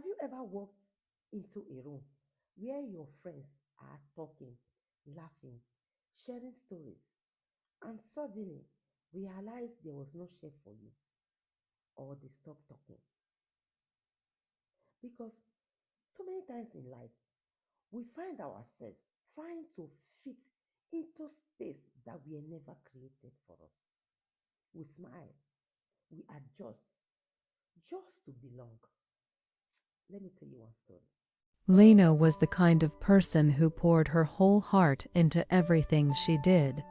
Have you ever walked into a room where your friends are talking, laughing, sharing stories, and suddenly realize there was no chef for you or they stopped talking? Because so many times in life, we find ourselves trying to fit into space that were never created for us. We smile, we adjust just to belong. Let me tell you one story. Lena was the kind of person who poured her whole heart into everything she did.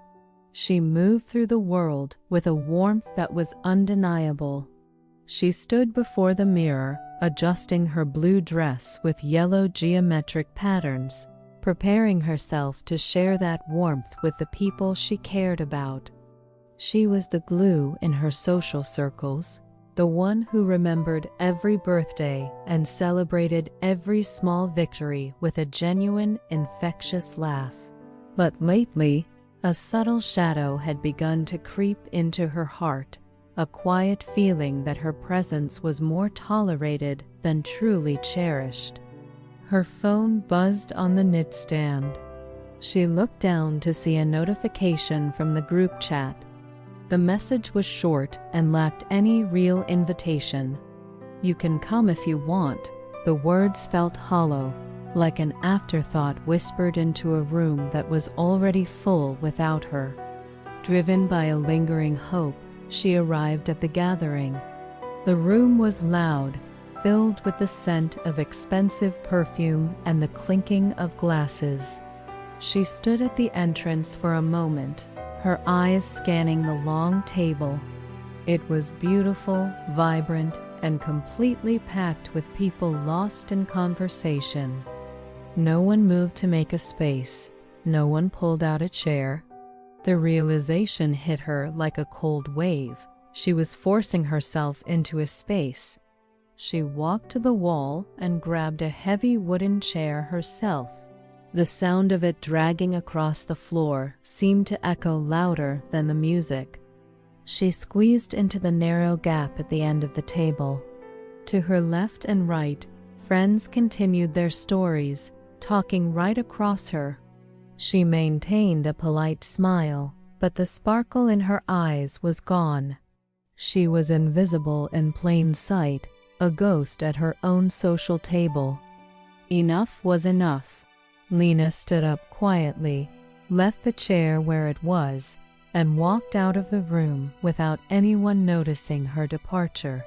She moved through the world with a warmth that was undeniable. She stood before the mirror, adjusting her blue dress with yellow geometric patterns, preparing herself to share that warmth with the people she cared about. She was the glue in her social circles, the one who remembered every birthday and celebrated every small victory with a genuine, infectious laugh. But lately, a subtle shadow had begun to creep into her heart, a quiet feeling that her presence was more tolerated than truly cherished. Her phone buzzed on the nightstand. She looked down to see a notification from the group chat. The message was short and lacked any real invitation. "You can come if you want." The words felt hollow, like an afterthought whispered into a room that was already full without her. Driven by a lingering hope, she arrived at the gathering. The room was loud, filled with the scent of expensive perfume and the clinking of glasses. She stood at the entrance for a moment, her eyes scanning the long table. It was beautiful, vibrant, and completely packed with people lost in conversation. No one moved to make a space. No one pulled out a chair. The realization hit her like a cold wave. She was forcing herself into a space. She walked to the wall and grabbed a heavy wooden chair herself. The sound of it dragging across the floor seemed to echo louder than the music. She squeezed into the narrow gap at the end of the table. To her left and right, friends continued their stories, talking right across her. She maintained a polite smile, but the sparkle in her eyes was gone. She was invisible in plain sight, a ghost at her own social table. Enough was enough. Lena stood up quietly, left the chair where it was, and walked out of the room without anyone noticing her departure.